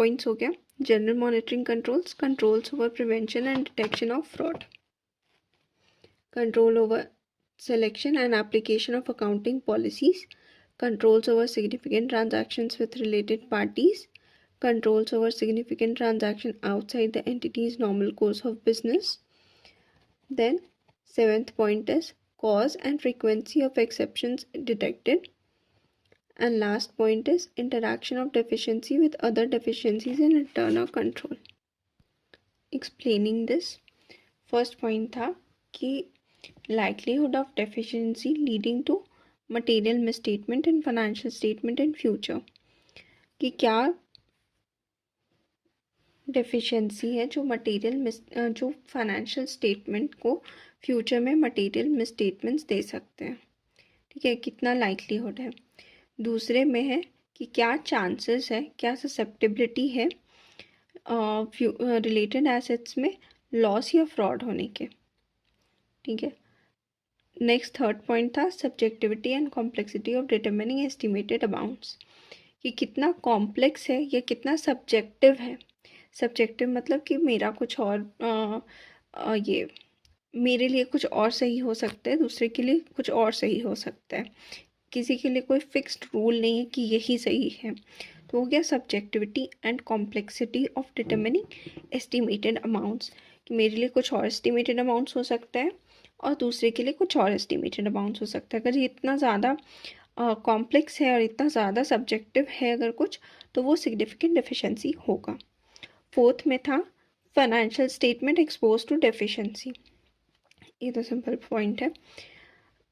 Points हो गया। General monitoring controls, controls over prevention and detection of fraud, control over selection and application of accounting policies, controls over significant transactions with related parties, controls over significant transaction outside the entity's normal course of business. Then seventh point is cause and frequency of exceptions detected, and last point is interaction of deficiency with other deficiencies in internal control. Explaining this, first point था कि likelihood of deficiency leading to material misstatement in financial statement in future, कि क्या deficiency है जो financial statement को future में material misstatements दे सकते हैं। ठीक है, कितना लाइकलीहुड है। दूसरे में है कि क्या चांसेस है, क्या ससेप्टिबिलिटी है रिलेटेड एसेट्स में लॉस या फ्रॉड होने के। ठीक है, नेक्स्ट थर्ड पॉइंट था subjectivity and complexity of determining estimated amounts, कि कितना कॉम्प्लेक्स है या कितना सब्जेक्टिव है। सब्जेक्टिव मतलब कि मेरा कुछ और ये मेरे लिए कुछ और सही हो सकता है, दूसरे के लिए कुछ और सही हो सकता है, किसी के लिए कोई फिक्स्ड रूल नहीं है कि यही सही है। तो हो गया subjectivity and complexity of determining estimated amounts, कि मेरे लिए कुछ और एस्टिमेटेड अमाउंट्स हो सकता है और दूसरे के लिए कुछ और एस्टिमेटेड अमाउंट्स हो सकता है। अगर ये इतना ज़्यादा कॉम्प्लेक्स है और इतना ज़्यादा सब्जेक्टिव है अगर कुछ, तो वो सिग्निफिकेंट डेफिशिएंसी होगा। फोर्थ में था financial statement expose to deficiency, ये तो सिंपल पॉइंट है।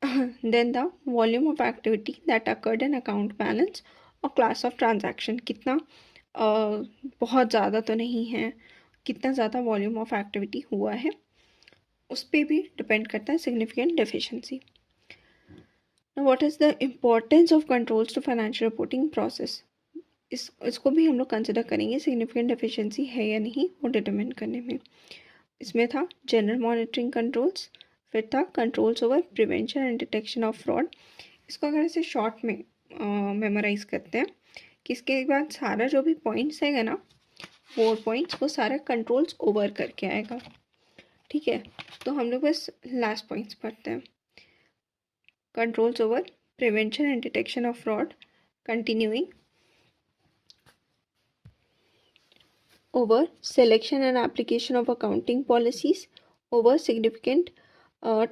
Then the volume of activity that occurred in account balance और क्लास ऑफ ट्रांजैक्शन, कितना बहुत ज़्यादा तो नहीं है, कितना ज़्यादा वॉल्यूम ऑफ एक्टिविटी हुआ है उस पर भी डिपेंड करता है significant deficiency. What is the importance of controls to financial reporting process, इसको भी हम लोग कंसिडर करेंगे सिग्निफिकेंट डेफिशिएंसी है या नहीं वो डिटरमिन करने में। इसमें था जनरल मॉनिटरिंग कंट्रोल्स, फिर था controls over prevention and detection of fraud. इसको अगर ऐसे शॉर्ट में मेमोराइज करते हैं कि इसके बाद सारा जो भी पॉइंट्स आएगा ना, 4 पॉइंट्स, वो सारा कंट्रोल्स ओवर करके आएगा। ठीक है, तो हम लोग बस लास्ट पॉइंट्स पढ़ते हैं। Controls over prevention and detection of fraud, continuing over selection and application of accounting policies, over significant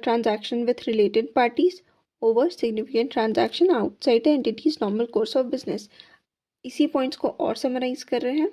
transaction with related parties, over significant transaction outside the entity's normal course of business। इसी points को और summarise कर रहे हैं।